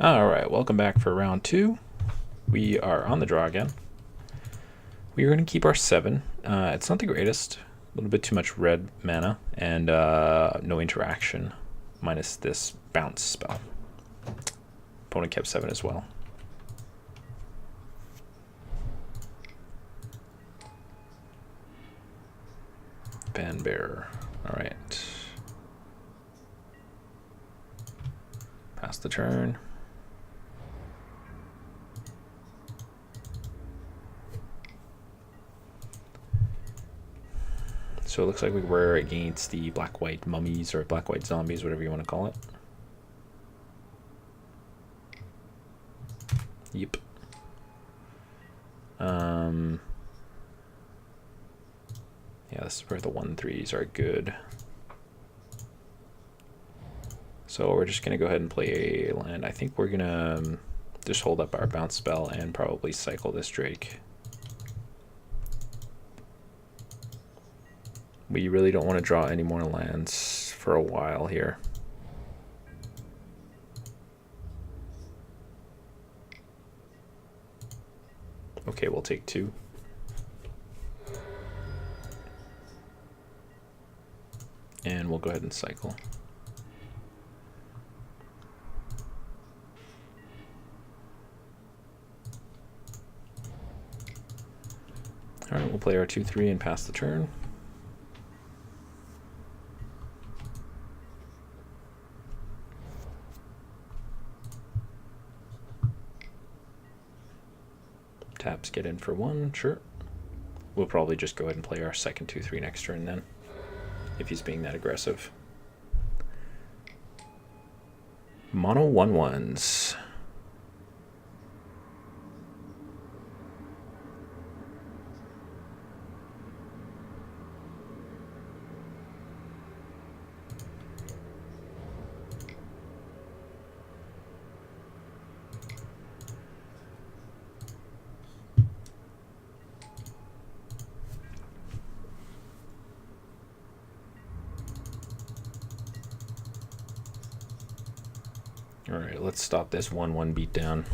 Alright, welcome back for round 2. We are on the draw again. We are going to keep our 7. It's not the greatest. A little bit too much red mana and no interaction, minus this bounce spell. Opponent kept 7 as well. Ban Bearer. Alright. Pass the turn. So it looks like we were against the black-white mummies or black-white zombies, whatever you want to call it. Yep. Yeah, this is where the 1/3s are good. So we're just going to go ahead and play a land. I think we're going to just hold up our bounce spell and probably cycle this Drake. We really don't want to draw any more lands for a while here. Okay, we'll take 2. And we'll go ahead and cycle. Alright, we'll play our 2/3 and pass the turn. Taps get in for 1, sure. We'll probably just go ahead and play our second 2/3 next turn then, if he's being that aggressive. Mono 1/1s. Alright, let's stop this 1/1 beatdown.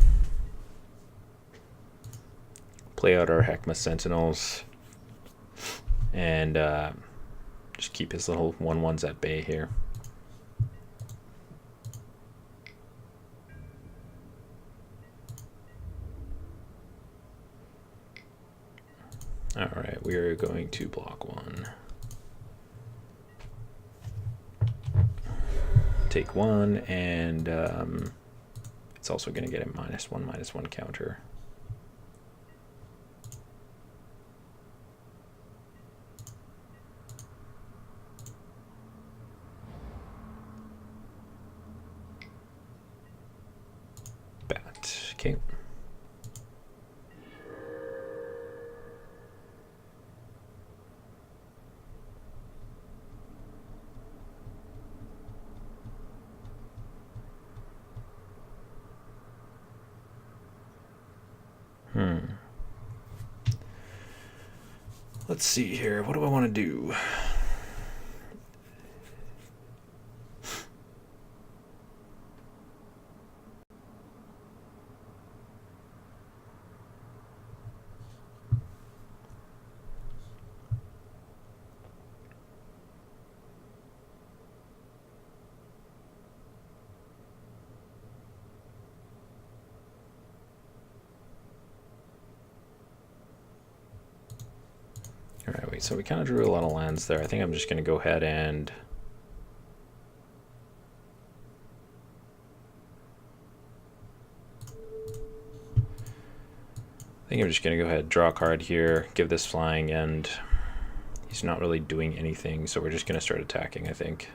Play out our Heckma Sentinels. And just keep his little 1/1s at bay here. Alright, we are going to block 1. Take 1, and it's also going to get a -1/-1 counter. Bat. Okay. Let's see here. What do I want to do? Alright, wait, so we kind of drew a lot of lands there. I think I'm just going to go ahead and draw a card here, give this flying, and he's not really doing anything, so we're just going to start attacking, I think.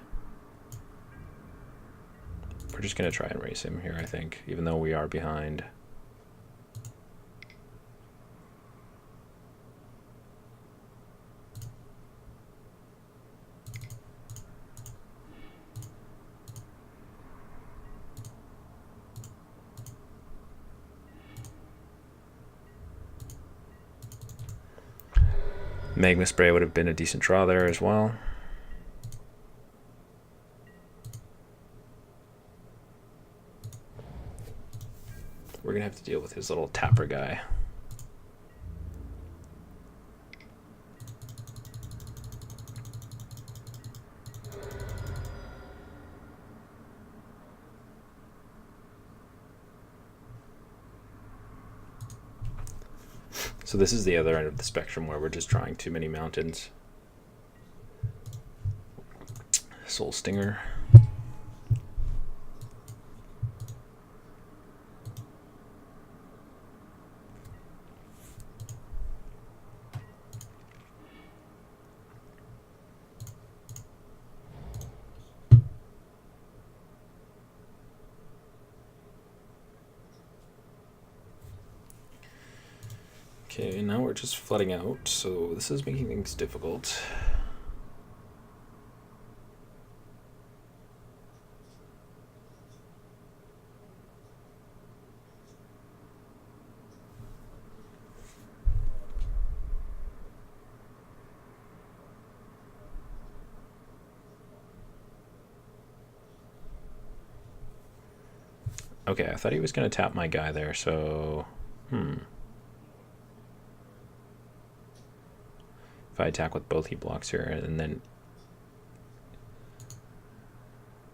We're just going to try and race him here, I think, even though we are behind. Magma Spray would have been a decent draw there as well. we're gonna have to deal with his little tapper guy. So this is the other end of the spectrum where we're just drawing too many mountains. Soul Stinger. Okay, now we're just flooding out, so this is making things difficult. Okay, I thought he was going to tap my guy there, so... If I attack with both, he blocks here, and then...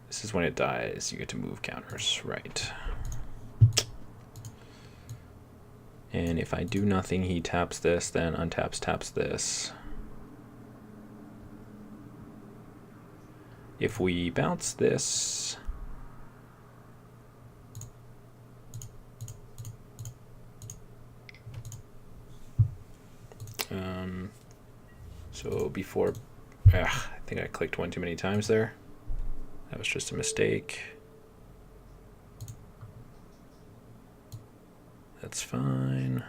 This is when it dies. You get to move counters, right. And if I do nothing, he taps this, then untaps, taps this. If we bounce this... So before, I think I clicked one too many times there. That was just a mistake. That's fine.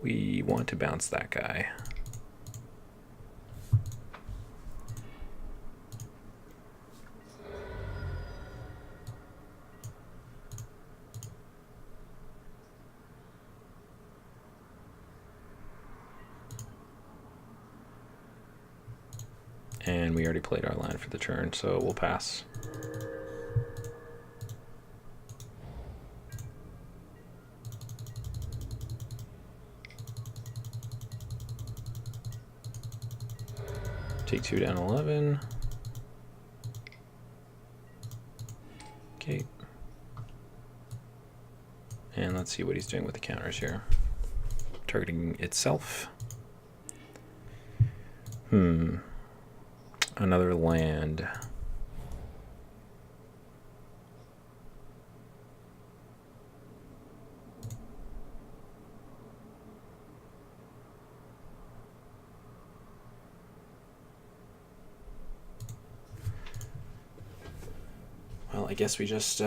We want to bounce that guy. And we already played our line for the turn, so we'll pass. Take 2 down 11. Okay. And let's see what he's doing with the counters here. Targeting itself. Another land. Well, I guess we just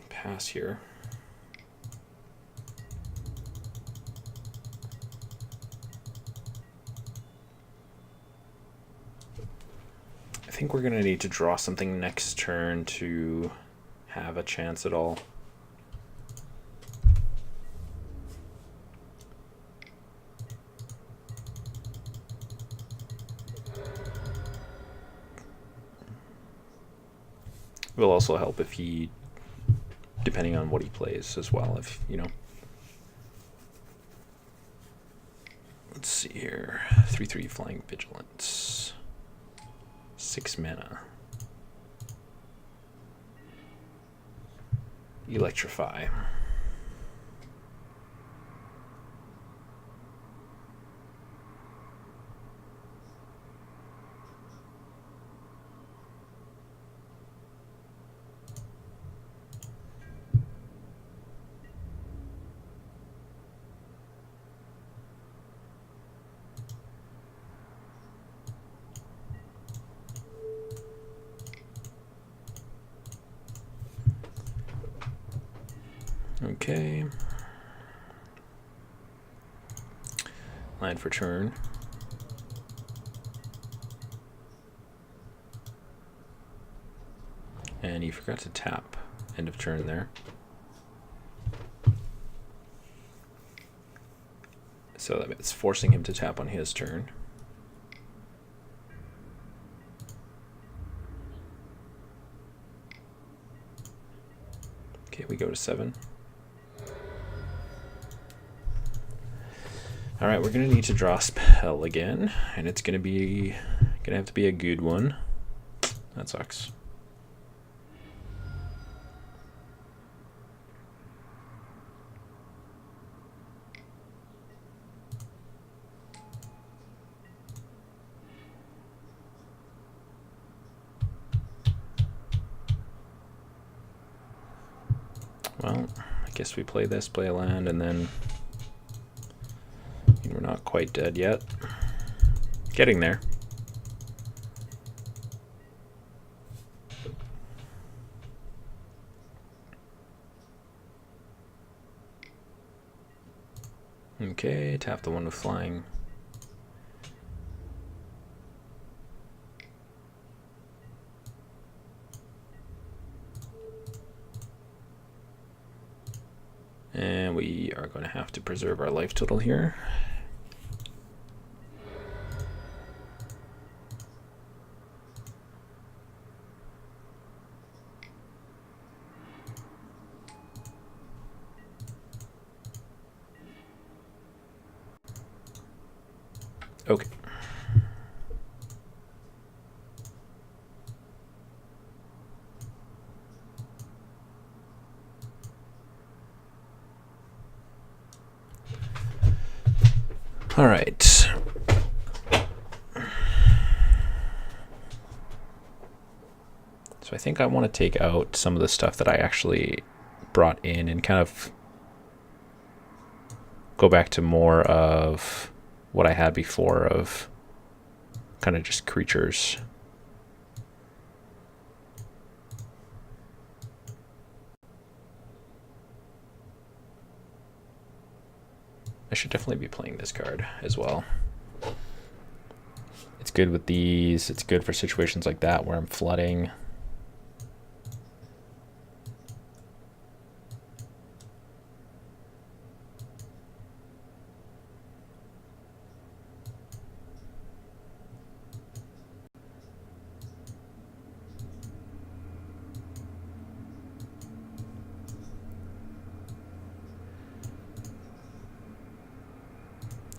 pass here. I think we're going to need to draw something next turn to have a chance at all. It will also help if he, depending on what he plays as well, if, you know. Let's see here. 3/3 Flying Vigilance. 6 mana. Electrify. Okay. Line for turn. And he forgot to tap. End of turn there. So it's forcing him to tap on his turn. Okay, we go to 7. All right, we're gonna need to draw spell again, and it's gonna have to be a good one. That sucks. Well, I guess we play this, play a land, and then we're not quite dead yet. Getting there. Okay, tap the one with flying. And we are going to have to preserve our life total here. Okay. All right. So I think I want to take out some of the stuff that I actually brought in and kind of go back to more of what I had before of kind of just creatures. I should definitely be playing this card as well. It's good with these. It's good for situations like that where I'm flooding.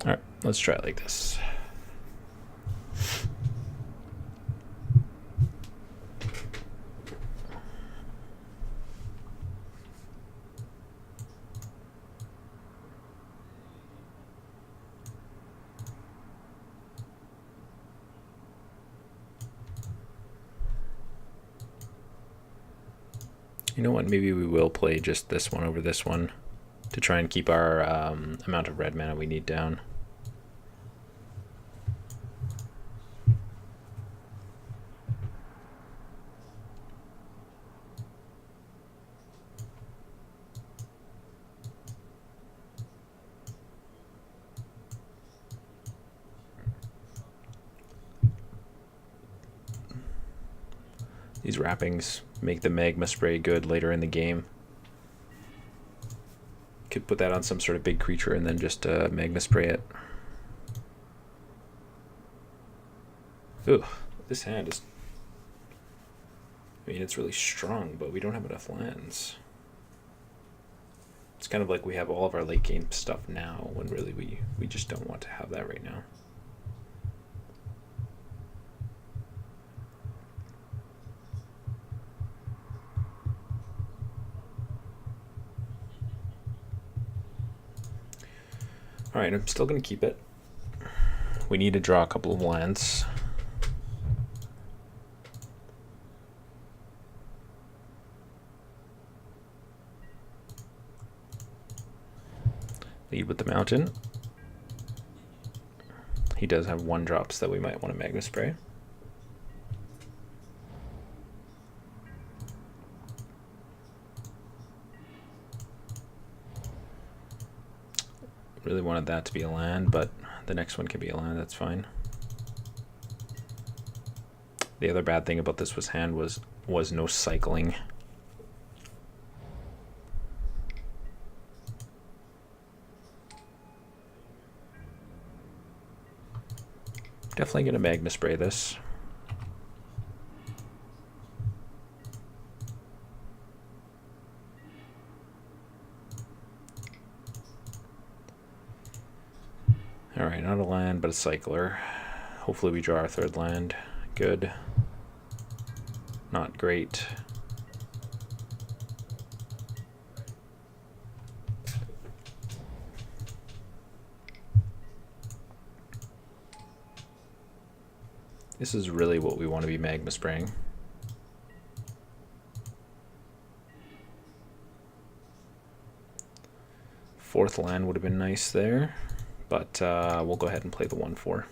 All right, let's try it like this. You know what? Maybe we will play just this one over this one to try and keep our amount of red mana we need down. These wrappings make the magma spray good later in the game. Could put that on some sort of big creature and then just magma spray it. Ooh, this hand is... I mean, it's really strong, but we don't have enough lands. It's kind of like we have all of our late game stuff now, when really we just don't want to have that right now. All right, I'm still going to keep it. We need to draw a couple of lands. Lead with the mountain. He does have 1-drops that we might want to magma spray. Really wanted that to be a land, but the next one can be a land, that's fine. The other bad thing about this hand was no cycling. Definitely gonna magma spray this. Alright, not a land, but a cycler. Hopefully we draw our third land. Good. Not great. This is really what we want to be magma spraying. Fourth land would have been nice there, but we'll go ahead and play the 1/4.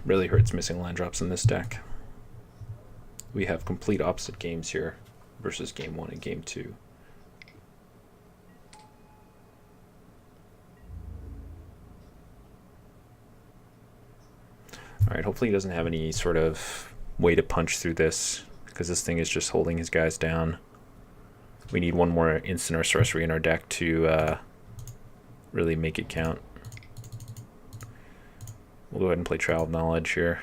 Really hurts missing land drops in this deck. We have complete opposite games here versus game 1 and game 2. Alright, hopefully he doesn't have any sort of way to punch through this, because this thing is just holding his guys down. We need one more instant or sorcery in our deck to really make it count. We'll go ahead and play Trial of Knowledge here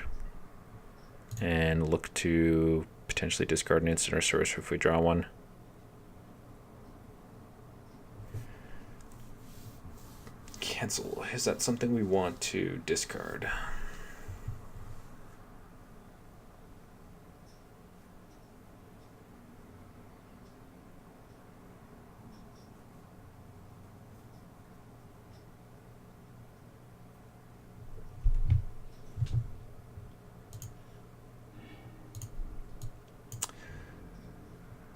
and look to potentially discard an instant or sorcery if we draw one. Cancel. Is that something we want to discard?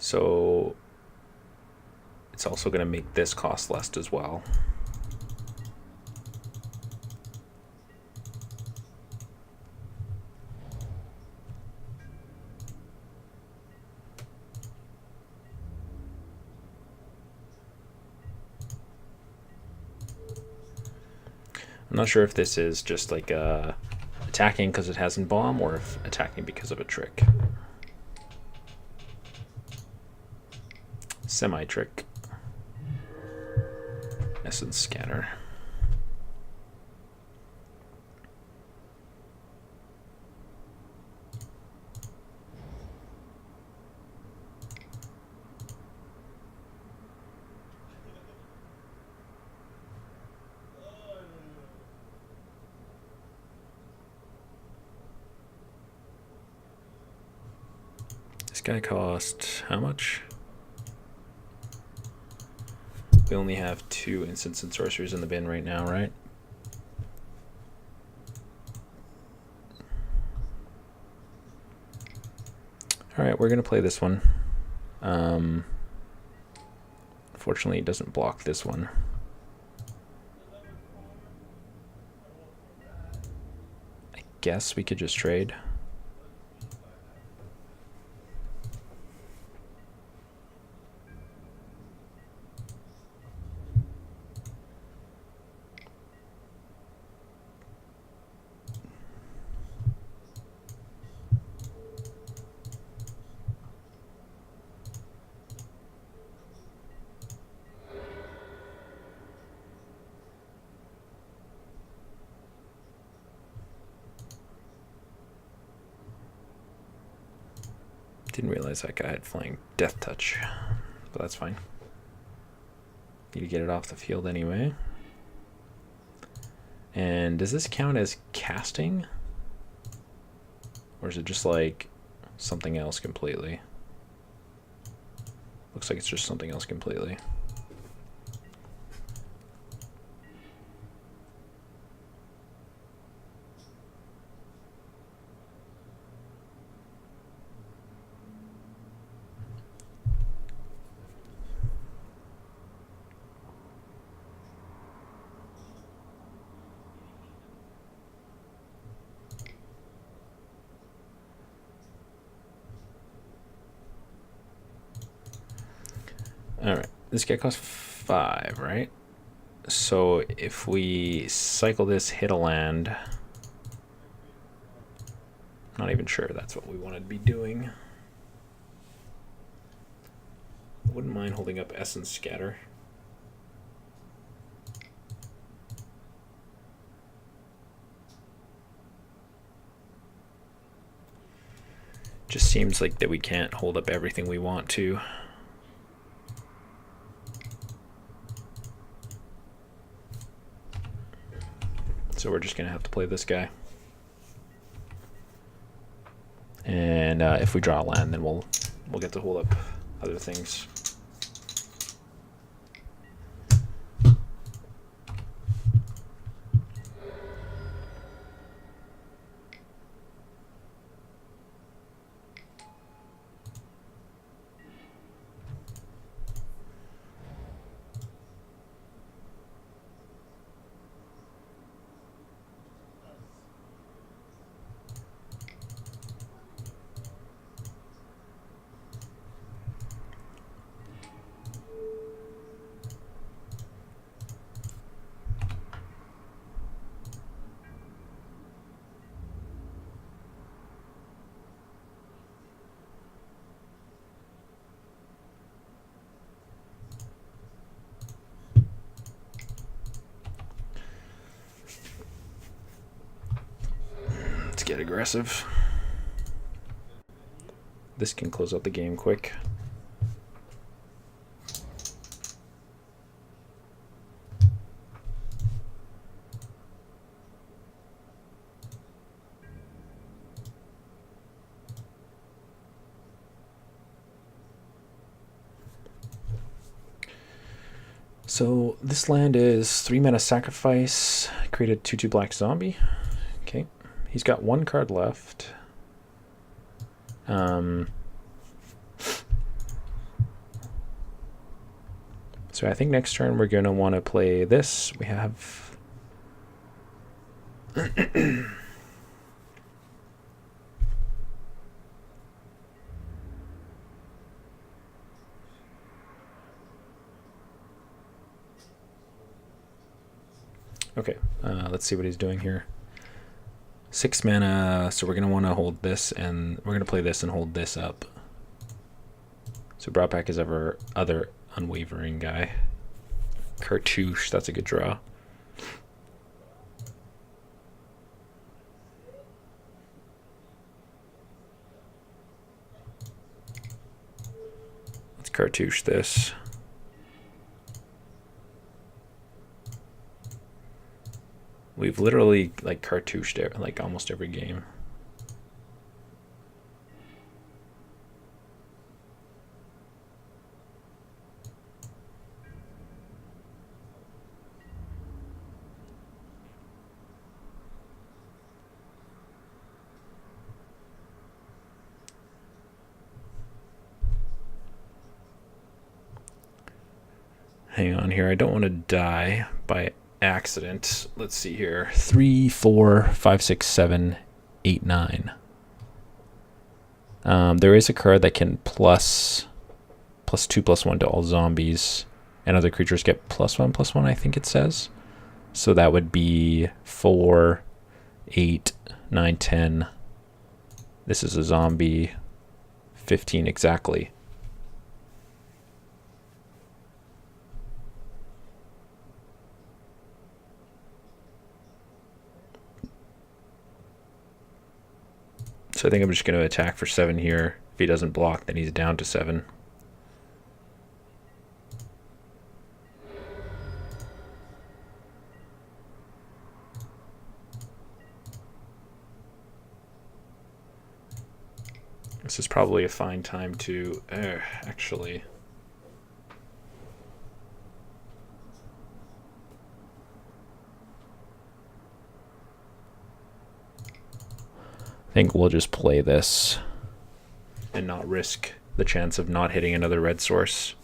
So it's also going to make this cost less as well. I'm not sure if this is just like attacking because it hasn't bomb, or if attacking because of a trick. Semi-trick. Essence Scanner. This guy cost how much? We only have 2 instants and sorceries in the bin right now, right? Alright, we're going to play this one. Unfortunately, it doesn't block this one. I guess we could just trade. Didn't realize that guy had flying Death Touch, but that's fine. Need to get it off the field anyway. And does this count as casting? Or is it just like something else completely? Looks like it's just something else completely. Alright, this guy costs 5, right? So if we cycle this, hit a land, not even sure that's what we want to be doing. Wouldn't mind holding up Essence Scatter. Just seems like that we can't hold up everything we want to. So we're just gonna have to play this guy. And if we draw a land, then we'll get to hold up other things. Let's get aggressive. This can close out the game quick. So this land is 3 mana sacrifice, created 2/2 black zombie. Okay, he's got 1 card left. So I think next turn we're gonna want to play this. We have okay, let's see what he's doing here. 6 mana, so we're going to want to hold this, and we're going to play this and hold this up. So brought back his other unwavering guy. Cartouche, that's a good draw. Let's cartouche this. We've literally like cartouched like almost every game. Hang on here, I don't want to die by accident. Let's see here. 3, 4, 5, 6, 7, 8, 9. There is a card that can +2/+1 to all zombies, and other creatures get +1/+1, I think it says. So that would be 4, 8, 9, 10. This is a zombie. 15 exactly. So I think I'm just going to attack for 7 here. If he doesn't block, then he's down to 7. This is probably a fine time to actually... I think we'll just play this and not risk the chance of not hitting another red source.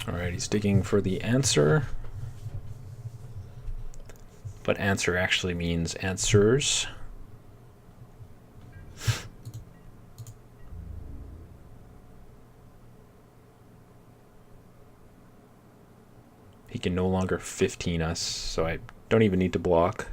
Alright, he's digging for the answer. But answer actually means answers. He can no longer 15 us, so I don't even need to block.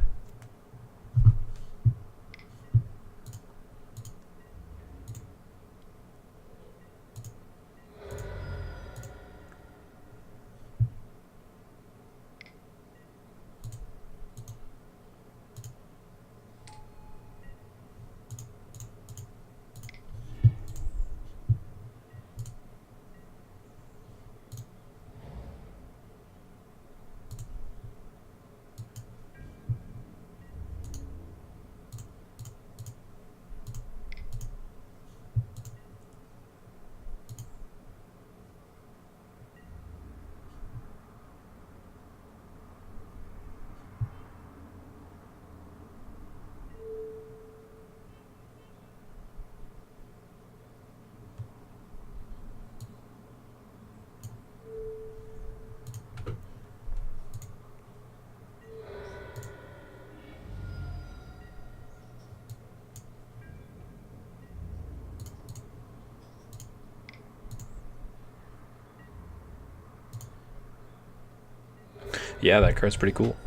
Yeah, that card's pretty cool.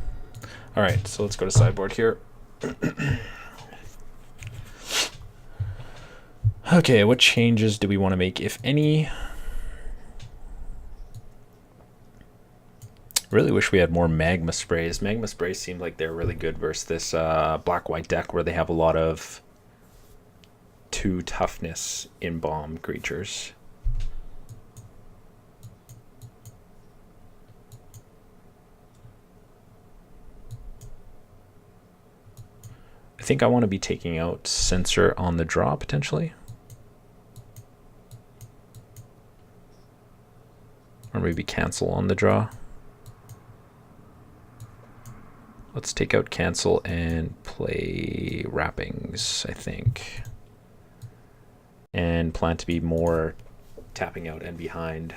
All right, so let's go to sideboard here. Okay, what changes do we want to make, if any? Really wish we had more magma sprays. Magma sprays seemed like they're really good versus this black-white deck where they have a lot of 2 toughness in bomb creatures. I think I want to be taking out Censor on the draw, potentially. Or maybe cancel on the draw. Let's take out cancel and play Wrappings, I think. And plan to be more tapping out and behind.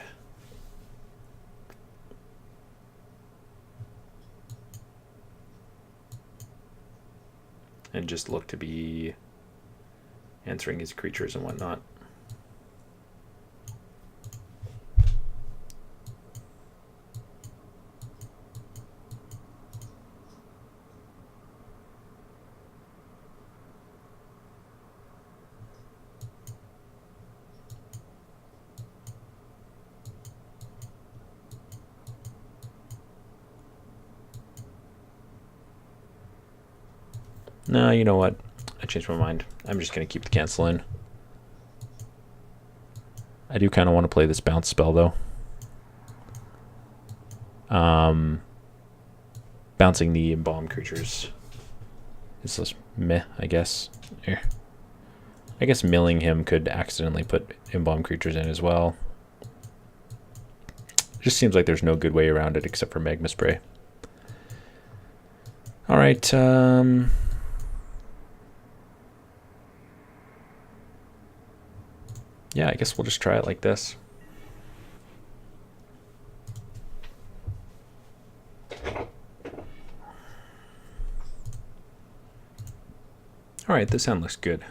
And just look to be answering his creatures and whatnot. No, you know what? I changed my mind. I'm just going to keep the cancel in. I do kind of want to play this bounce spell, though. Bouncing the embalm creatures is just meh, I guess. I guess milling him could accidentally put embalm creatures in as well. It just seems like there's no good way around it except for Magma Spray. All right, yeah, I guess we'll just try it like this. All right, this hand looks good.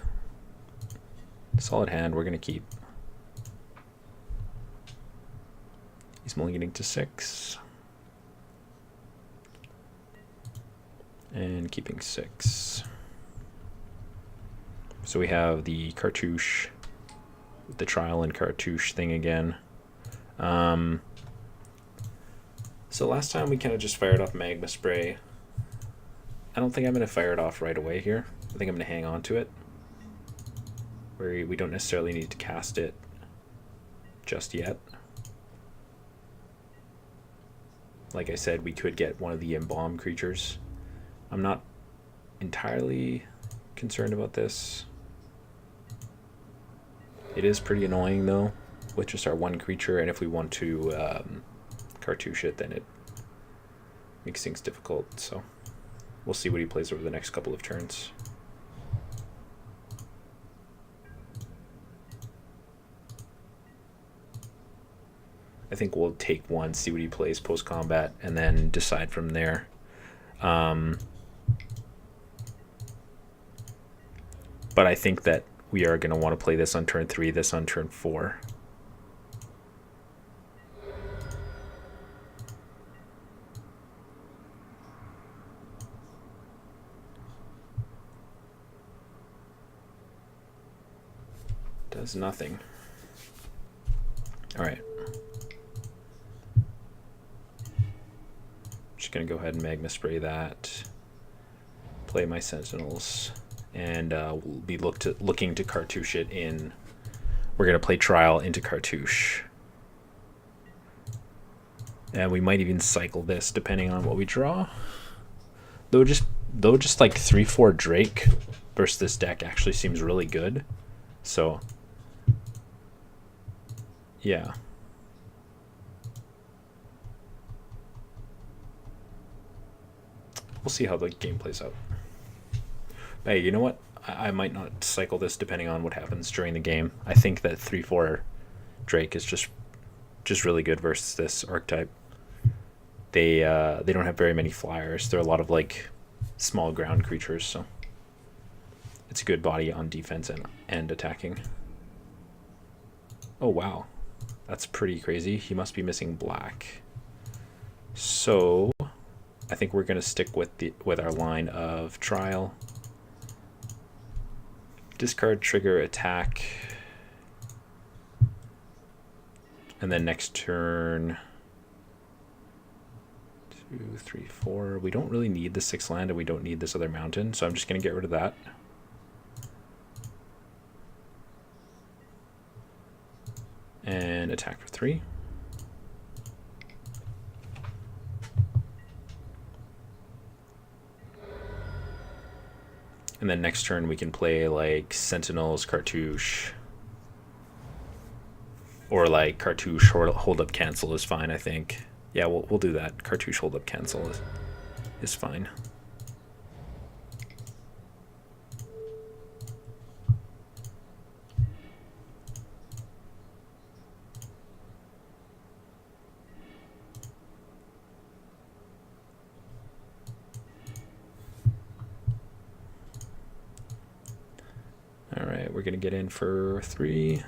Solid hand, we're gonna keep. He's mulliganing to 6. And keeping 6. So we have the cartouche, the trial and cartouche thing again. So last time we kind of just fired off Magma Spray. I don't think I'm going to fire it off right away here. I think I'm going to hang on to it, where we don't necessarily need to cast it just yet. Like I said, we could get one of the embalm creatures. I'm not entirely concerned about this. It is pretty annoying though, with just our one creature, and if we want to cartouche it, then it makes things difficult. So we'll see what he plays over the next couple of turns. I think we'll take one, see what he plays post-combat, and then decide from there. But I think that we are going to want to play this on turn 3, this on turn 4. Does nothing. All right. Just gonna go ahead and magma spray that. Play my sentinels, and we'll be looking to cartouche it in. We're gonna play trial into cartouche, and we might even cycle this depending on what we draw. Though just like 3/4 Drake versus this deck actually seems really good. So yeah. We'll see how the game plays out. Hey, you know what? I might not cycle this depending on what happens during the game. I think that 3/4 Drake is just really good versus this archetype. They don't have very many flyers. They're a lot of like small ground creatures, so it's a good body on defense and attacking. Oh wow, that's pretty crazy. He must be missing black. So I think we're gonna stick with our line of trial. Discard, trigger, attack, and then next turn 2, 3, 4. We don't really need the 6 land, and we don't need this other mountain, so I'm just gonna get rid of that. And attack for 3. And then next turn we can play like Sentinels, Cartouche, or like Cartouche hold up cancel is fine. I think. Yeah, we'll do that. Cartouche hold up cancel is fine. All right, we're gonna get in for 3.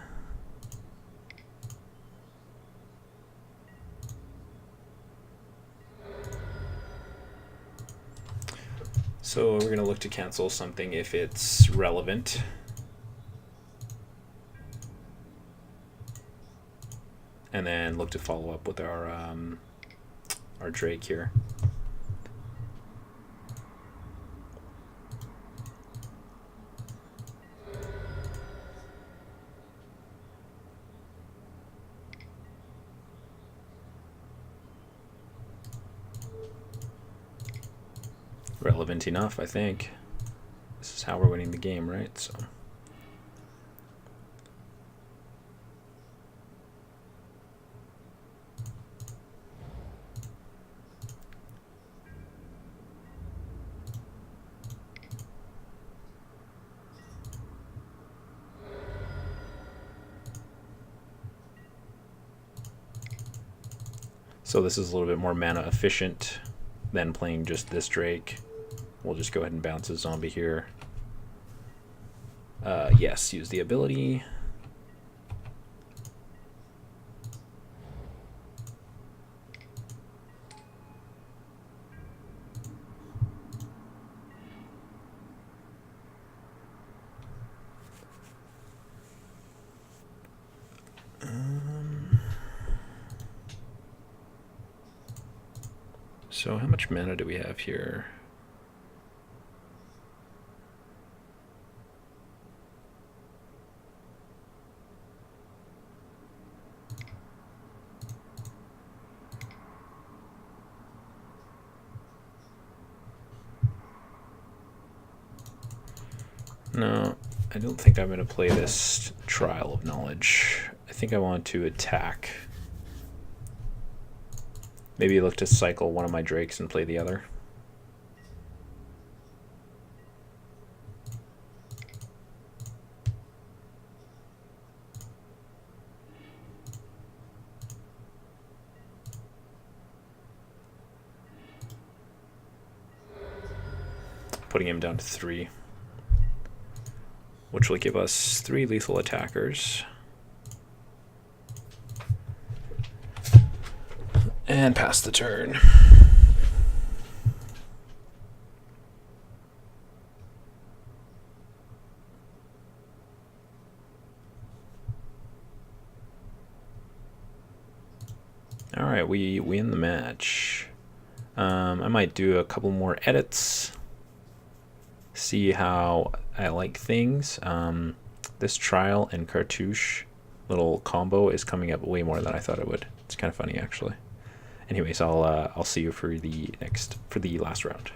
So we're gonna look to cancel something if it's relevant. And then look to follow up with our Drake here. Relevant enough, I think. This is how we're winning the game, right? So this is a little bit more mana efficient than playing just this Drake. We'll just go ahead and bounce a zombie here. Yes, use the ability. So how much mana do we have here? No, I don't think I'm going to play this Trial of Knowledge. I think I want to attack. Maybe look to cycle one of my Drakes and play the other. Putting him down to 3. Which will give us 3 lethal attackers. And pass the turn. All right, we win the match. I might do a couple more edits, see how I like things. This trial and cartouche little combo is coming up way more than I thought it would. It's kind of funny, actually. Anyways, I'll see you for the last round.